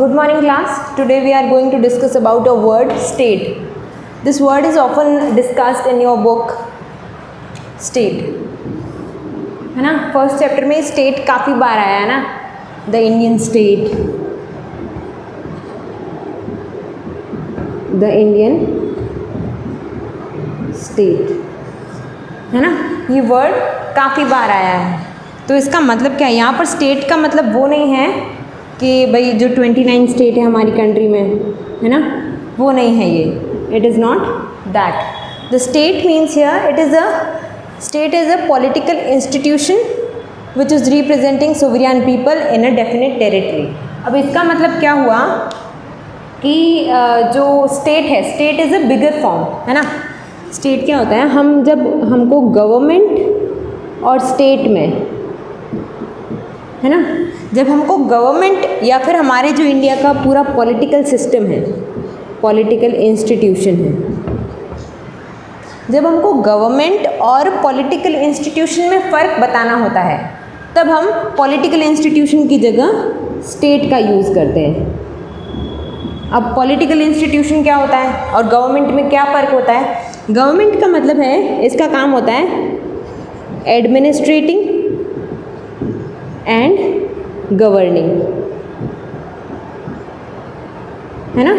good morning class. Today we are going to discuss about a word state. This word is often discussed in your book state, है ना. First chapter में state काफ़ी बार आया है ना. The Indian state, the Indian state, है ना. ये वर्ड काफ़ी बार आया है. तो इसका मतलब क्या है? यहाँ पर स्टेट का मतलब वो नहीं है कि भाई जो 29 स्टेट है हमारी कंट्री में, है ना, वो नहीं है ये. It is not that. The state means here it is a state is a political institution which is representing sovereign people in a definite territory. अब इसका मतलब क्या हुआ कि जो स्टेट है, state is a bigger form, है ना. स्टेट क्या होता है? हम जब हमको गवर्नमेंट और स्टेट में, है ना, जब हमको गवर्नमेंट या फिर हमारे जो इंडिया का पूरा पॉलिटिकल सिस्टम है, पॉलिटिकल इंस्टीट्यूशन है, जब हमको गवर्नमेंट और पॉलिटिकल इंस्टीट्यूशन में फ़र्क बताना होता है, तब हम पॉलिटिकल इंस्टीट्यूशन की जगह स्टेट का यूज़ करते हैं. अब पॉलिटिकल इंस्टीट्यूशन क्या होता है और गवर्नमेंट में क्या फ़र्क होता है? गवर्नमेंट का मतलब है, इसका काम होता है एडमिनिस्ट्रेटिंग एंड गवर्निंग, है ना.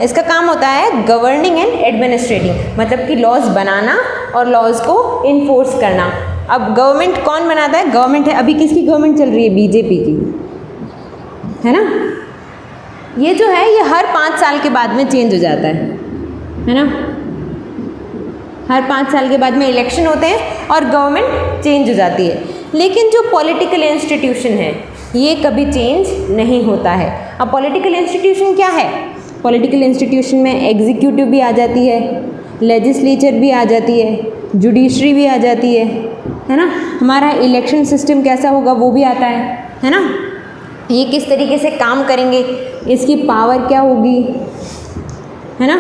इसका काम होता है गवर्निंग एंड एडमिनिस्ट्रेटिंग, मतलब कि लॉज बनाना और लॉज को इन्फोर्स करना. अब गवर्नमेंट कौन बनाता है? गवर्नमेंट है, अभी किसकी गवर्नमेंट चल रही है? बीजेपी की, है ना. ये जो है ये हर 5 साल के बाद में चेंज हो जाता है ना. हर 5 साल के बाद में इलेक्शन होते हैं और गवर्नमेंट चेंज हो जाती है. लेकिन जो पॉलिटिकल इंस्टीट्यूशन है ये कभी चेंज नहीं होता है. अब पॉलिटिकल इंस्टीट्यूशन क्या है? पॉलिटिकल इंस्टीट्यूशन में एग्जीक्यूटिव भी आ जाती है, लेजिस्लेचर भी आ जाती है, जुडिशरी भी आ जाती है ना. हमारा इलेक्शन सिस्टम कैसा होगा वो भी आता है ना. ये किस तरीके से काम करेंगे, इसकी पावर क्या होगी, है ना.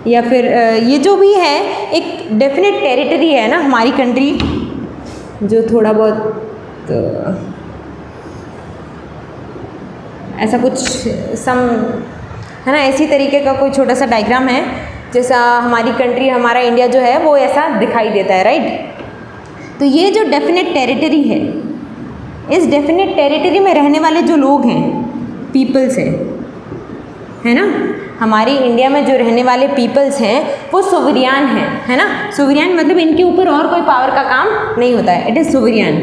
या फिर ये जो भी है एक डेफिनेट टेरिटरी है ना हमारी कंट्री, जो थोड़ा बहुत ऐसा कुछ सम, है ना, इसी तरीके का कोई छोटा सा डायग्राम है जैसा हमारी कंट्री, हमारा इंडिया जो है वो ऐसा दिखाई देता है, राइट. तो ये जो डेफिनेट टेरिटरी है, इस डेफिनेट टेरिटरी में रहने वाले जो लोग हैं, पीपल्स हैं, है ना. हमारी इंडिया में जो रहने वाले पीपल्स हैं वो सोवरियन हैं, है ना. सोवरियन मतलब इनके ऊपर और कोई पावर का काम नहीं होता है. इट इज़ सोवरियन,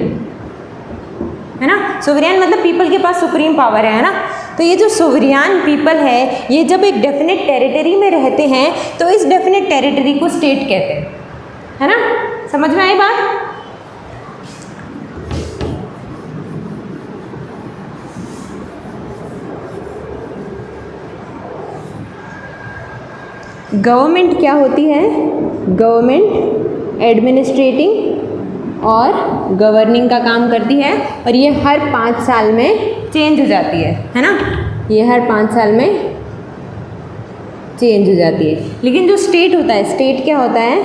है ना. सोवरियन मतलब पीपल के पास सुप्रीम पावर है ना. तो ये जो सोवरियन पीपल है ये जब एक डेफिनेट टेरिटरी में रहते हैं तो इस डेफिनेट टेरिटरी को स्टेट कहते हैं, है ना. समझ में आई बात? गवर्नमेंट क्या होती है? गवर्नमेंट एडमिनिस्ट्रेटिंग और गवर्निंग का काम करती है और ये हर 5 साल में चेंज हो जाती है ना. ये हर 5 साल में चेंज हो जाती है. लेकिन जो स्टेट होता है, स्टेट क्या होता है?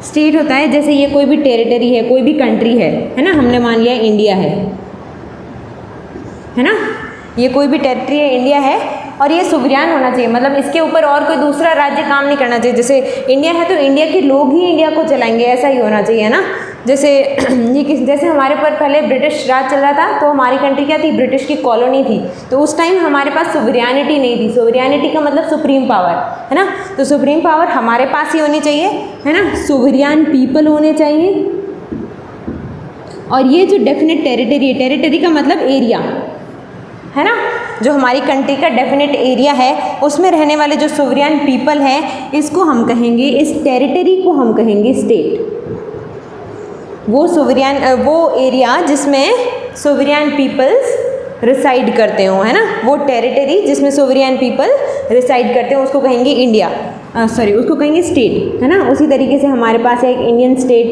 स्टेट होता है जैसे ये कोई भी टेरिटरी है, कोई भी कंट्री है ना. हमने मान लिया इंडिया है ना. ये कोई भी टेरिटरी है, इंडिया है, और ये सोवरियन होना चाहिए, मतलब इसके ऊपर और कोई दूसरा राज्य काम नहीं करना चाहिए. जैसे इंडिया है तो इंडिया के लोग ही इंडिया को चलाएंगे, ऐसा ही होना चाहिए ना. जैसे जैसे हमारे पर पहले ब्रिटिश राज चल रहा था तो हमारी कंट्री क्या थी? ब्रिटिश की कॉलोनी थी. तो उस टाइम हमारे पास सोवरियनिटी नहीं थी. सोवरियनिटी का मतलब सुप्रीम पावर, है ना. तो सुप्रीम पावर हमारे पास ही होनी चाहिए, है ना. सोवरियन पीपल होने चाहिए. और ये जो डेफिनेट टेरिटरी है, टेरिटरी का मतलब एरिया, है ना. जो हमारी कंट्री का डेफिनेट एरिया है उसमें रहने वाले जो सोवरियन पीपल हैं इसको हम कहेंगे, इस टेरिटरी को हम कहेंगे स्टेट. वो सोवरियन, वो एरिया जिसमें सोवरियन पीपल्स रिसाइड करते हो, है ना. वो टेरिटरी जिसमें सोवरियन पीपल रिसाइड करते हो उसको कहेंगे इंडिया, उसको कहेंगे स्टेट, है ना. उसी तरीके से हमारे पास है एक इंडियन स्टेट,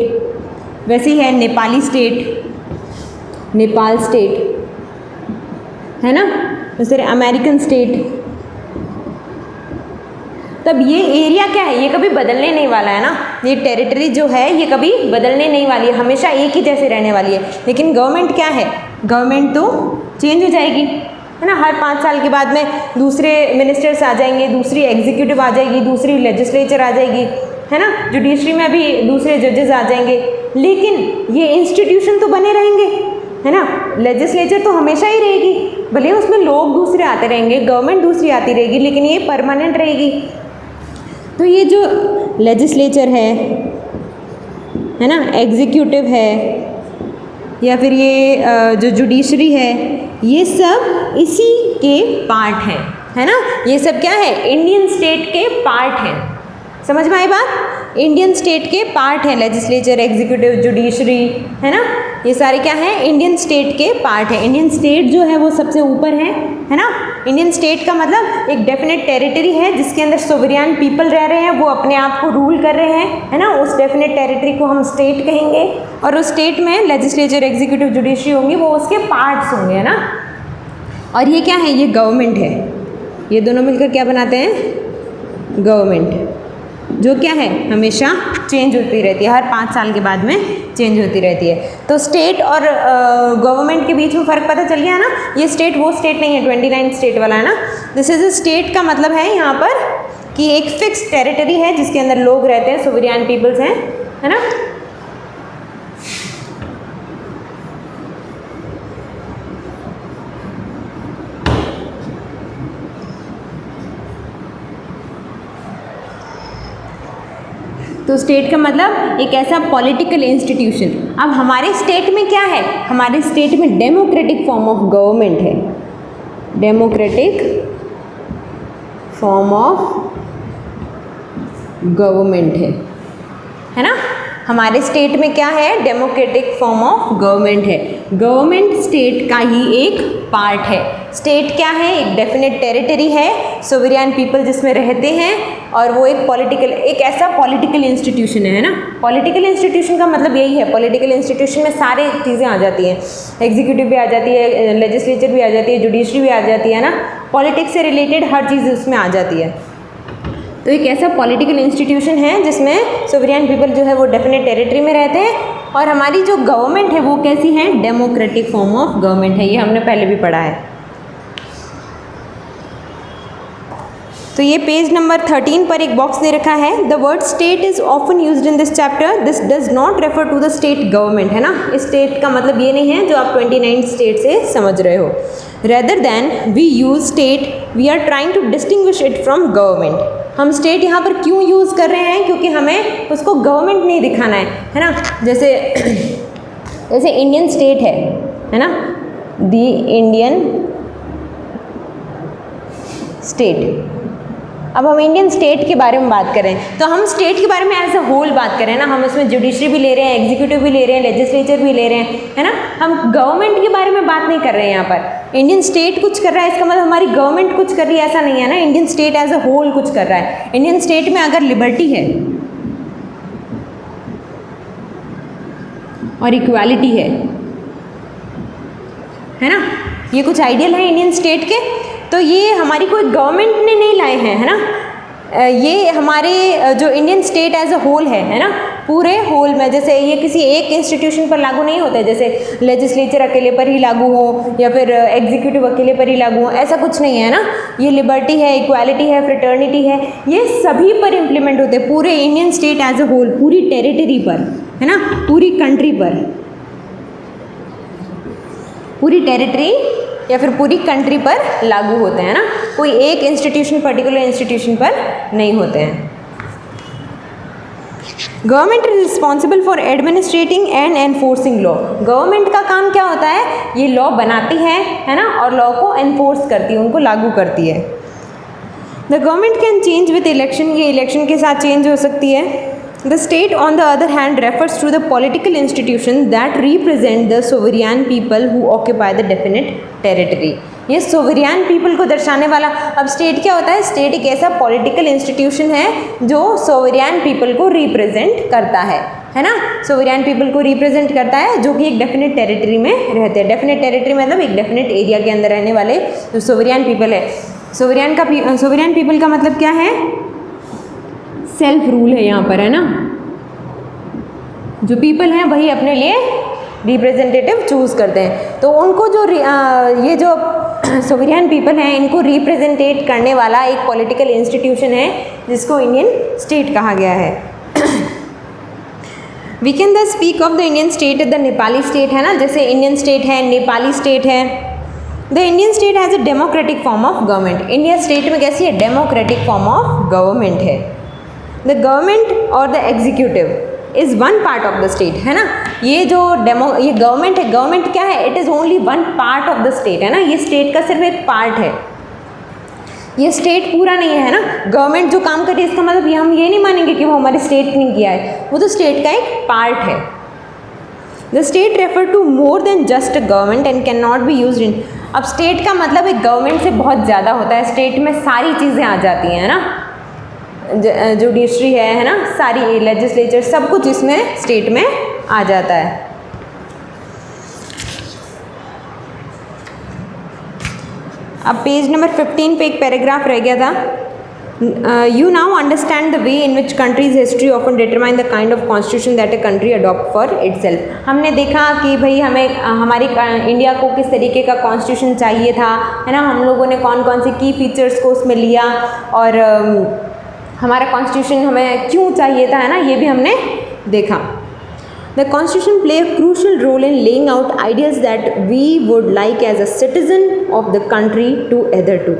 वैसे ही है नेपाली स्टेट, नेपाल स्टेट, है ना. जैसे अमेरिकन स्टेट. तब ये एरिया क्या है? ये कभी बदलने नहीं वाला है ना. ये टेरिटरी जो है ये कभी बदलने नहीं वाली है, हमेशा एक ही जैसे रहने वाली है. लेकिन गवर्नमेंट क्या है? गवर्नमेंट तो चेंज हो जाएगी, है ना। हर 5 साल के बाद में दूसरे मिनिस्टर्स आ जाएंगे, दूसरी एग्जीक्यूटिव आ जाएगी, दूसरी लेजिस्लेचर आ जाएगी, है ना। जुडिशरी में भी दूसरे जजेस आ जाएंगे, लेकिन ये इंस्टीट्यूशन तो बने रहेंगे, है ना। लेजिस्लेचर तो हमेशा ही रहेगी, भले उसमें लोग दूसरे आते रहेंगे, गवर्नमेंट दूसरी आती रहेगी, लेकिन ये परमानेंट रहेगी। तो ये जो लेजिस्लेचर है ना, एग्जीक्यूटिव है, या फिर ये जो जुडिशरी है, ये सब इसी के पार्ट हैं, है ना। ये सब क्या है, इंडियन स्टेट के पार्ट हैं। समझ में आई बात, इंडियन स्टेट के पार्ट हैं लेजिस्लेचर, एग्जीक्यूटिव, जुडिशरी, है ना। ये सारे क्या हैं, इंडियन स्टेट के पार्ट हैं। इंडियन स्टेट जो है वो सबसे ऊपर है ना। इंडियन स्टेट का मतलब एक डेफिनेट टेरिटरी है जिसके अंदर सोवरियन पीपल रह रहे हैं, वो अपने आप को रूल कर रहे हैं, है ना। उस डेफिनेट टेरिटरी को हम स्टेट कहेंगे, और उस स्टेट में लेजिस्लेचर, एग्जीक्यूटिव, जुडिशरी होंगी, वो उसके पार्ट्स होंगे, है ना। और ये क्या है, ये गवर्नमेंट है। ये दोनों मिलकर क्या बनाते हैं, गवर्नमेंट, जो क्या है हमेशा चेंज होती रहती है, हर 5 साल के बाद में चेंज होती रहती है। तो स्टेट और गवर्नमेंट के बीच में फ़र्क पता चल गया ना। ये स्टेट वो स्टेट नहीं है 29 स्टेट वाला, है ना। दिस इज़ अ स्टेट का मतलब है यहाँ पर कि एक फिक्स टेरिटरी है जिसके अंदर लोग रहते हैं, सोवरियन पीपल्स हैं, है ना। तो स्टेट का मतलब एक ऐसा पॉलिटिकल इंस्टीट्यूशन। अब हमारे स्टेट में क्या है, हमारे स्टेट में डेमोक्रेटिक फॉर्म ऑफ गवर्नमेंट है, डेमोक्रेटिक फॉर्म ऑफ गवर्नमेंट है ना। हमारे स्टेट में क्या है, डेमोक्रेटिक फॉर्म ऑफ गवर्नमेंट है। गवर्नमेंट स्टेट का ही एक पार्ट है। स्टेट क्या है, एक डेफिनेट टेरिटरी है, सोवरियन पीपल जिसमें रहते हैं, और वो एक पॉलिटिकल, एक ऐसा पॉलिटिकल इंस्टीट्यूशन है ना। पॉलिटिकल इंस्टीट्यूशन का मतलब यही है, पॉलिटिकल इंस्टीट्यूशन में सारी चीज़ें आ जाती हैं, एग्जीक्यूटिव भी आ जाती है, लेजिस्लेचर भी आ जाती है, जुडिशरी भी आ जाती है ना। पॉलिटिक्स से रिलेटेड हर चीज़ उसमें आ जाती है। तो एक ऐसा पॉलिटिकल इंस्टीट्यूशन है जिसमें सोवरियन पीपल जो है वो डेफिनेट टेरिटरी में रहते हैं, और हमारी जो गवर्नमेंट है वो कैसी है, डेमोक्रेटिक फॉर्म ऑफ गवर्नमेंट है। ये हमने पहले भी पढ़ा है। तो ये पेज नंबर 13 पर एक बॉक्स दे रखा है, the word state is often used in this chapter, this does not refer to the state government, है ना। स्टेट का मतलब ये नहीं है जो आप 29 स्टेट से समझ रहे हो। Rather than we use state, we are trying to distinguish it from government. हम स्टेट यहाँ पर क्यों यूज़ कर रहे हैं, क्योंकि हमें उसको गवर्नमेंट नहीं दिखाना है ना। जैसे इंडियन स्टेट है ना, द इंडियन स्टेट। अब हम इंडियन स्टेट के बारे में बात करें तो हम स्टेट के बारे में एज अ होल बात करें ना। हम इसमें जुडिशरी भी ले रहे हैं, एग्जीक्यूटिव भी ले रहे हैं, लेजिस्लेचर भी ले रहे हैं, है ना। हम गवर्नमेंट के बारे में बात नहीं कर रहे हैं यहाँ पर। इंडियन स्टेट कुछ कर रहा है इसका मतलब हमारी गवर्नमेंट कुछ कर रही है ऐसा नहीं है ना। Indian state as a whole कुछ कर रहा है। इंडियन स्टेट में अगर लिबर्टी है और इक्वालिटी है ना, ये कुछ आइडियल है इंडियन स्टेट के। तो ये हमारी कोई गवर्नमेंट ने नहीं लाए हैं, है ना। ये हमारे जो Indian state as a whole है ना, पूरे होल में। जैसे ये किसी एक इंस्टीट्यूशन पर लागू नहीं होता है, जैसे लेजिस्लेचर अकेले पर ही लागू हो या फिर एग्जीक्यूटिव अकेले पर ही लागू हो, ऐसा कुछ नहीं है ना। ये लिबर्टी है, इक्वालिटी है, फ्रेटर्निटी है, ये सभी पर इम्प्लीमेंट होते हैं, पूरे Indian state as a whole, पूरी टेरिटरी पर, है ना, पूरी कंट्री पर, पूरी टेरिटरी या फिर पूरी कंट्री पर लागू होते हैं ना। कोई एक इंस्टीट्यूशन, पर्टिकुलर इंस्टीट्यूशन पर नहीं होते हैं। Government is responsible for administrating and enforcing law. Government का काम क्या होता है, ये लॉ बनाती है ना, और लॉ को एनफोर्स करती है, उनको लागू करती है। The government can change with election, ये इलेक्शन के साथ चेंज हो सकती है। The state on the other hand refers to the political institution that represent the sovereign people who occupy the definite territory. ये sovereign people को दर्शाने वाला। अब स्टेट क्या होता है, स्टेट एक ऐसा पॉलिटिकल इंस्टीट्यूशन है जो sovereign people को रिप्रेजेंट करता है ना। sovereign people को रिप्रेजेंट करता है जो कि एक डेफिनेट टेरिटरी में रहते हैं। डेफिनेट टेरिटरी मतलब एक डेफिनेट एरिया के अंदर रहने वाले जो sovereign people है। sovereign people का मतलब क्या है, सेल्फ रूल है यहाँ पर, है ना। जो पीपल हैं वही अपने लिए रिप्रेजेंटेटिव चूज़ करते हैं। तो उनको जो ये जो सोवरियन पीपल हैं, इनको रिप्रेजेंटेट करने वाला एक पॉलिटिकल इंस्टीट्यूशन है जिसको इंडियन स्टेट कहा गया है। We can the speak of the Indian state, the Nepali state है ना, जैसे इंडियन स्टेट है, नेपाली स्टेट है। The Indian state has a democratic form of government. India state में कैसी है? डेमोक्रेटिक फॉर्म ऑफ गवर्नमेंट है। द गवर्नमेंट और the executive is one part of the state, है ना। ये जो ये गवर्नमेंट है, गवर्नमेंट क्या है? It is only one part of the state, है ना। ये स्टेट का सिर्फ एक पार्ट है, ये स्टेट पूरा नहीं है ना। गवर्नमेंट जो काम करे इसका मतलब ये हम ये नहीं मानेंगे कि वो हमारे स्टेट ने किया है, वो तो स्टेट का एक पार्ट है। The state refer to more than just a government and can not be use in. अब स्टेट का मतलब एक गवर्नमेंट से बहुत ज़्यादा होता है, स्टेट में सारी चीज़ें आ जाती हैं ना, जुडिशरी है ना, सारी लेजिस्लेचर सब कुछ इसमें स्टेट में आ जाता है। अब पेज नंबर 15 पे एक पैराग्राफ रह गया था। You now understand the way in which countries history often determine the kind of constitution that a country adopt for itself. हमने देखा कि भाई हमें हमारी इंडिया को किस तरीके का कॉन्स्टिट्यूशन चाहिए था, है ना। हम लोगों ने कौन कौन से की फीचर्स को उसमें लिया और हमारा कॉन्स्टिट्यूशन हमें क्यों चाहिए था, है ना, ये भी हमने देखा। The Constitution play a crucial role in laying out ideas that we would like as a citizen of the country to adhere to।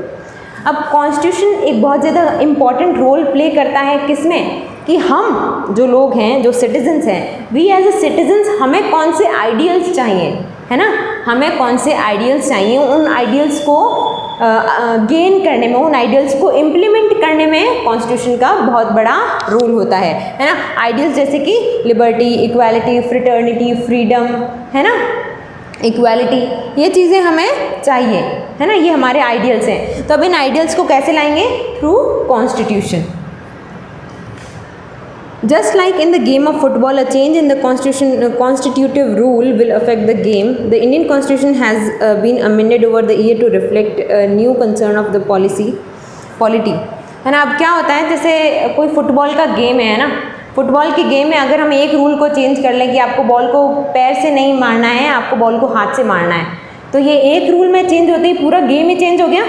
अब कॉन्स्टिट्यूशन एक बहुत ज़्यादा इम्पॉर्टेंट रोल प्ले करता है किसमें, कि हम जो लोग हैं, जो सिटीजन्स हैं, वी एज ए सिटीजन्स हमें कौन से आइडियल्स चाहिए, है ना, हमें कौन से आइडियल्स चाहिए, उन आइडियल्स को गेन करने में, उन आइडियल्स को इम्प्लीमेंट करने में कॉन्स्टिट्यूशन का बहुत बड़ा रोल होता है ना। आइडियल्स जैसे कि लिबर्टी, इक्वालिटी, फ्रिटर्निटी, फ्रीडम, है ना, इक्वालिटी, ये चीज़ें हमें चाहिए, है ना, ये हमारे आइडियल्स हैं। तो अब इन आइडियल्स को कैसे लाएंगे? Through constitution. Just like in the game of football, a change in the constitutive rule will affect the game. The Indian Constitution has been amended over the year to reflect a new concern of the polity, है ना। अब क्या होता है, जैसे कोई football का game है ना, फुटबॉल के गेम में अगर हम एक रूल को चेंज कर लें कि आपको बॉल को पैर से नहीं मारना है, आपको बॉल को हाथ से मारना है, तो ये एक रूल में चेंज होते ही पूरा गेम ही चेंज हो गया।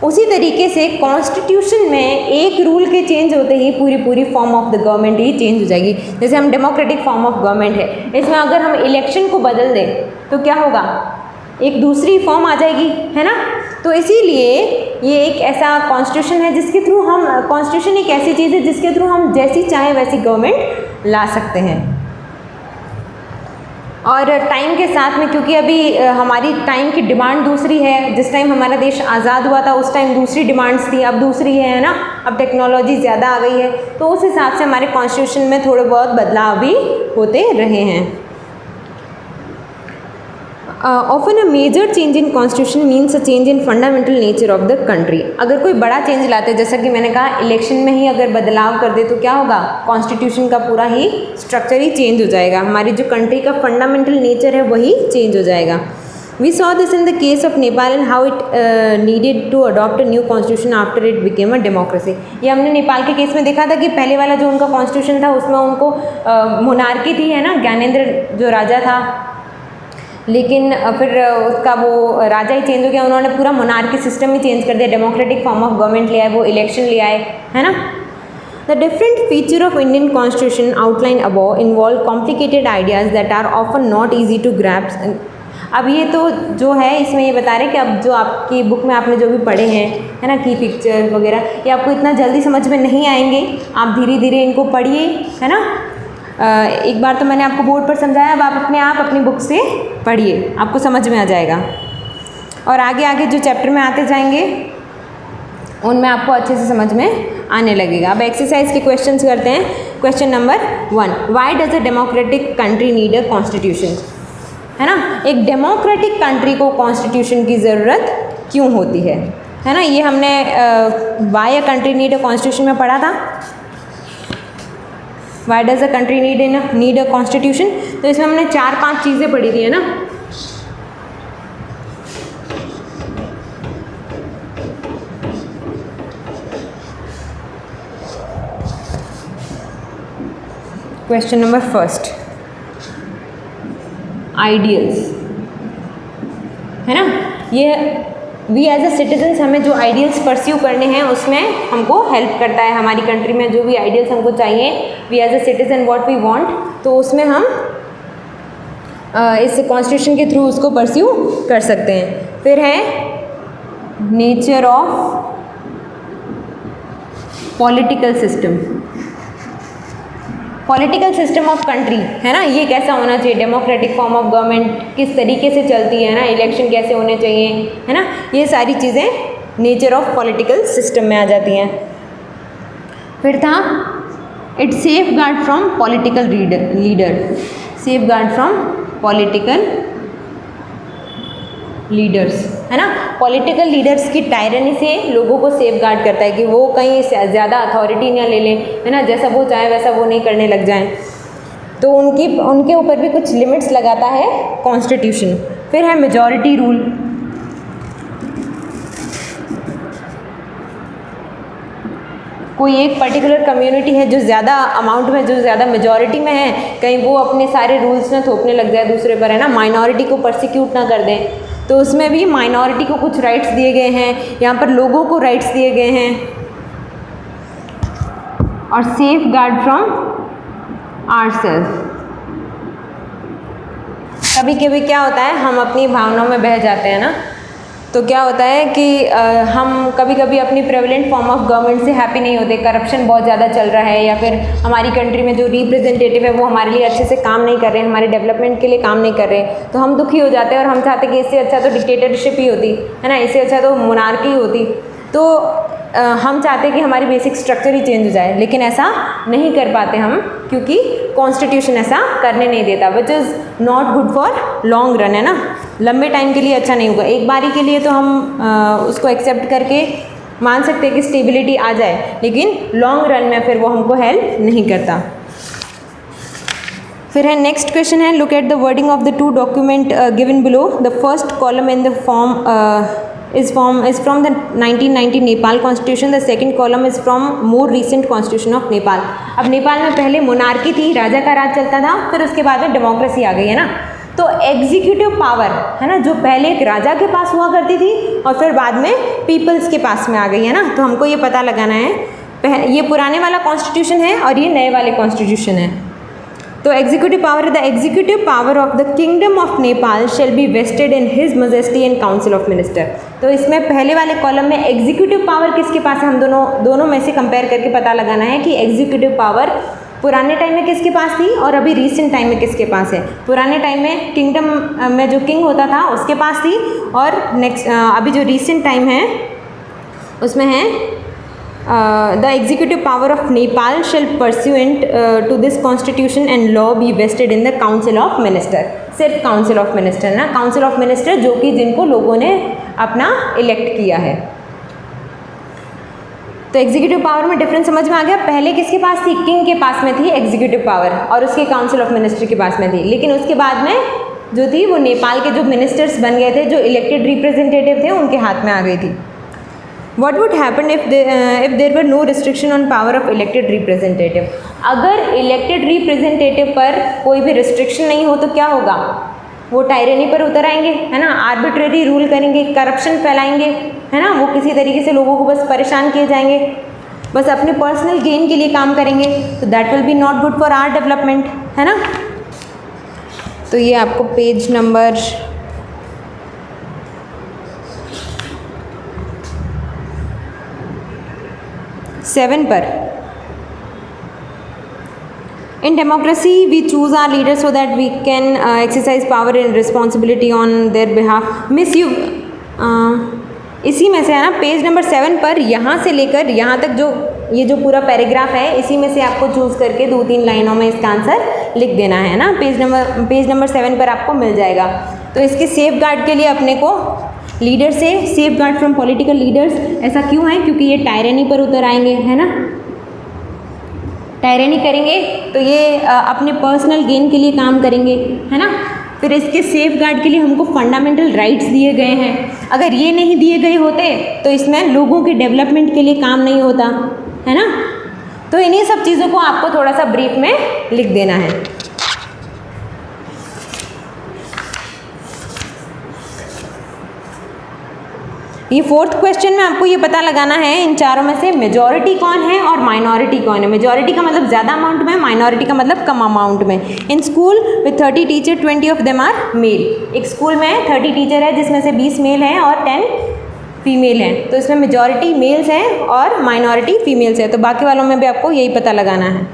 उसी तरीके से कॉन्स्टिट्यूशन में एक रूल के चेंज होते ही पूरी form of the government he change हो जाएगी। जैसे हम डेमोक्रेटिक फॉर्म ऑफ गवर्नमेंट है, इसमें अगर हम इलेक्शन को बदल दें तो क्या होगा? एक दूसरी फॉर्म आ जाएगी, है ना। तो इसीलिए ये एक ऐसा कॉन्स्टिट्यूशन है जिसके थ्रू हम, कॉन्स्टिट्यूशन एक ऐसी चीज़ है जिसके थ्रू हम जैसी चाहें वैसी गवर्नमेंट ला सकते हैं। और टाइम के साथ में, क्योंकि अभी हमारी टाइम की डिमांड दूसरी है, जिस टाइम हमारा देश आज़ाद हुआ था उस टाइम दूसरी डिमांड्स थी, अब दूसरी है ना, अब टेक्नोलॉजी ज़्यादा आ गई है, तो उस हिसाब से हमारे कॉन्स्टिट्यूशन में थोड़े बहुत बदलाव भी होते रहे हैं। Often a major change in constitution means a change in fundamental nature of the country. अगर कोई बड़ा चेंज लाते हैं, जैसा कि मैंने कहा इलेक्शन में ही अगर बदलाव कर दे तो क्या होगा? कॉन्स्टिट्यूशन का पूरा ही स्ट्रक्चर ही चेंज हो जाएगा, हमारी जो कंट्री का फंडामेंटल नेचर है वही चेंज हो जाएगा। We saw this in the case of Nepal and how it needed to adopt a new constitution after it became a democracy. ये हमने नेपाल के केस में देखा था कि पहले वाला जो उनका कॉन्स्टिट्यूशन था उसमें उनको मोनार्की थी, है ना, ज्ञानेंद्र जो राजा था, लेकिन फिर उसका वो राजा ही चेंज हो गया, उन्होंने पूरा मोनार्की सिस्टम ही चेंज कर दिया, डेमोक्रेटिक फॉर्म ऑफ गवर्नमेंट ले आए, वो इलेक्शन ले आए, है ना। The different feature of Indian constitution outline above involve complicated ideas that are often not easy to grasp. अब ये तो जो है इसमें ये बता रहे हैं कि अब जो आपकी बुक में आपने जो भी पढ़े हैं, है ना, की पिक्चर वगैरह, ये आपको इतना जल्दी समझ में नहीं आएंगे, आप धीरे धीरे इनको पढ़िए, है ना। एक बार तो मैंने आपको बोर्ड पर समझाया, अब आप अपनी बुक से पढ़िए, आपको समझ में आ जाएगा। और आगे आगे जो चैप्टर में आते जाएंगे उनमें आपको अच्छे से समझ में आने लगेगा। अब एक्सरसाइज के क्वेश्चंस करते हैं। Question number 1, why does a democratic country need a constitution, है ना। एक डेमोक्रेटिक कंट्री को कॉन्स्टिट्यूशन की ज़रूरत क्यों होती है ना। ये हमने why a country need a constitution में पढ़ा था। Why does a country need a constitution? तो इसमें हमने 4-5 चीज़ें पढ़ी थी, है ना। क्वेश्चन नंबर 1, आइडियल्स, है ना। वी एज अ सिटीजन्स हमें जो आइडियल्स परस्यू करने हैं उसमें हमको हेल्प करता है। हमारी कंट्री में जो भी आइडियल्स हमको चाहिए, we as a citizen what we want, तो उसमें हम इस कॉन्स्टिट्यूशन के थ्रू उसको परस्यू कर सकते हैं। फिर है nature of political system, political system of country, है ना, ये कैसा होना चाहिए, डेमोक्रेटिक फॉर्म ऑफ गवर्नमेंट किस तरीके से चलती है ना, इलेक्शन कैसे होने चाहिए, है ना, ये सारी चीज़ें नेचर ऑफ पॉलिटिकल सिस्टम में आ जाती हैं। फिर था it safe guard from political leader, safe guard from political leaders, है ना, पॉलिटिकल लीडर्स की टायरनी से लोगों को सेफ गार्ड करता है कि वो कहीं ज़्यादा अथॉरिटी ना ले लें, है ना, जैसा वो चाहे वैसा वो नहीं करने लग जाएं, तो उनके ऊपर भी कुछ लिमिट्स लगाता है कॉन्स्टिट्यूशन। फिर है मेजॉरिटी रूल, कोई एक पर्टिकुलर कम्युनिटी है जो ज़्यादा अमाउंट में, जो ज़्यादा मेजॉरिटी में है, कहीं वो अपने सारे रूल्स ना थोपने लग जाए दूसरे पर, है ना, माइनॉरिटी को परसिक्यूट ना कर दें, तो उसमें भी माइनॉरिटी को कुछ राइट्स दिए गए हैं, यहाँ पर लोगों को राइट्स दिए गए हैं। और सेफ गार्ड फ्रॉम आवरसेल्फ, कभी कभी क्या होता है हम अपनी भावनाओं में बह जाते हैं ना, तो क्या होता है कि हम कभी कभी अपनी प्रेवलेंट फॉर्म ऑफ गवर्नमेंट से हैप्पी नहीं होते, करप्शन बहुत ज़्यादा चल रहा है, या फिर हमारी कंट्री में जो रिप्रेजेंटेटिव है वो हमारे लिए अच्छे से काम नहीं कर रहे हैं, हमारे डेवलपमेंट के लिए काम नहीं कर रहे हैं, तो हम दुखी हो जाते हैं और हम चाहते हैं कि इससे अच्छा तो डिक्टेटरशिप ही होती, है ना, इससे अच्छा तो मोनार्की होती, तो हम चाहते हैं कि हमारी बेसिक स्ट्रक्चर ही चेंज हो जाए, लेकिन ऐसा नहीं कर पाते हम, क्योंकि कॉन्स्टिट्यूशन ऐसा करने नहीं देता, which is not good for long run, है ना, लंबे टाइम के लिए अच्छा नहीं होगा। एक बारी के लिए तो हम उसको एक्सेप्ट करके मान सकते हैं कि स्टेबिलिटी आ जाए, लेकिन लॉन्ग रन में फिर वो हमको हेल्प नहीं करता। फिर है नेक्स्ट क्वेश्चन है, look at the wording of the two document given below, the first column in the form is from the 1990 Nepal constitution, the second column is from more recent constitution of Nepal. अब नेपाल में पहले monarchy थी, राजा का राज चलता था, फिर उसके बाद में डेमोक्रेसी आ गई, है ना, तो एग्जीक्यूटिव पावर, है ना, जो पहले एक राजा के पास हुआ करती थी और फिर बाद में पीपल्स के पास में आ गई, है ना, तो हमको ये पता लगाना है, ये पुराने वाला कॉन्स्टिट्यूशन है और ये नए वाले कॉन्स्टिट्यूशन है। तो executive power, the executive power of the kingdom of Nepal shall be vested in his majesty and council of minister. तो इसमें पहले वाले कॉलम में एग्जीक्यूटिव पावर किसके पास है, हम दोनों में से कंपेयर करके पता लगाना है कि एग्जीक्यूटिव पावर पुराने टाइम में किसके पास थी और अभी रीसेंट टाइम में किसके पास है। पुराने टाइम में किंगडम में जो किंग होता था उसके पास थी, और नेक्स्ट अभी जो रीसेंट टाइम है उसमें है the executive power of Nepal shall pursuant to this constitution and law be vested in the council of minister। सिर्फ council of minister ना, council of minister जो कि जिनको लोगों ने अपना इलेक्ट किया है। तो एग्जीक्यूटिव पावर में डिफरेंस समझ में आ गया। पहले किसके पास थी, किंग के पास में थी एग्जीक्यूटिव पावर और उसके काउंसिल ऑफ मिनिस्टर के पास में थी, लेकिन उसके बाद में जो थी वो नेपाल के जो मिनिस्टर्स बन गए थे, जो इलेक्टेड रिप्रेजेंटेटिव थे, उनके हाथ में आ गई थी। What would happen if there were no restriction on power of elected representative? अगर elected representative पर कोई भी restriction नहीं हो तो क्या होगा, वो टायरेनी पर उतर आएंगे, है ना, आर्बिट्रेरी रूल करेंगे, करप्शन फैलाएंगे, है ना, वो किसी तरीके से लोगों को बस परेशान किए जाएंगे, बस अपने पर्सनल गेन के लिए काम करेंगे, तो that will be not good for our development, है ना। तो ये आपको पेज नंबर 7 पर, in democracy we choose our leaders so that we can exercise power and responsibility on their behalf। Miss you इसी में से है ना, पेज नंबर 7 पर यहाँ से लेकर यहाँ तक जो ये जो पूरा पैराग्राफ है, इसी में से आपको चूज़ करके 2-3 लाइनों में इसका आंसर लिख देना है ना। पेज नंबर 7 पर आपको मिल जाएगा। तो इसके सेफ गार्ड के लिए अपने को लीडर से safe guard from political leaders, ऐसा क्यों है, क्योंकि ये टायरेनी पर उतर आएंगे, है ना, टायरेनी करेंगे तो ये अपने पर्सनल गेन के लिए काम करेंगे, है ना। फिर इसके सेफ गार्ड के लिए हमको फंडामेंटल राइट्स दिए गए हैं, अगर ये नहीं दिए गए होते तो इसमें लोगों के डेवलपमेंट के लिए काम नहीं होता, है ना। तो इन्हीं सब चीज़ों को आपको थोड़ा सा ब्रीफ में लिख देना है। ये फोर्थ क्वेश्चन में आपको ये पता लगाना है इन चारों में से मेजॉरिटी कौन है और माइनॉरिटी कौन है। मेजॉरिटी का मतलब ज़्यादा अमाउंट में, माइनॉरिटी का मतलब कम अमाउंट में। In school with 30 teacher 20 of them are male. एक स्कूल में 30 टीचर है जिसमें से 20 मेल हैं और 10 फीमेल हैं, तो इसमें मेजॉरिटी मेल्स हैं और माइनॉरिटी फीमेल्स है, तो बाकी वालों में भी आपको यही पता लगाना है।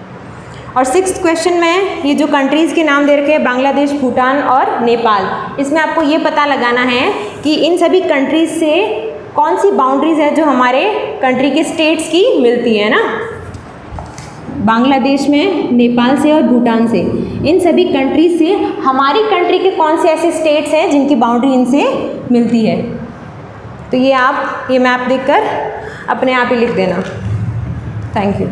और सिक्स्थ क्वेश्चन में ये जो कंट्रीज़ के नाम दे रखे हैं बांग्लादेश, भूटान और नेपाल, इसमें आपको ये पता लगाना है कि इन सभी कंट्रीज़ से कौन सी बाउंड्रीज़ है जो हमारे कंट्री के स्टेट्स की मिलती है ना। बांग्लादेश में नेपाल से और भूटान से, इन सभी कंट्रीज से हमारी कंट्री के कौन से ऐसे स्टेट्स हैं जिनकी बाउंड्री इनसे मिलती है। तो ये आप ये मैप देखकर अपने आप ही लिख देना। Thank you.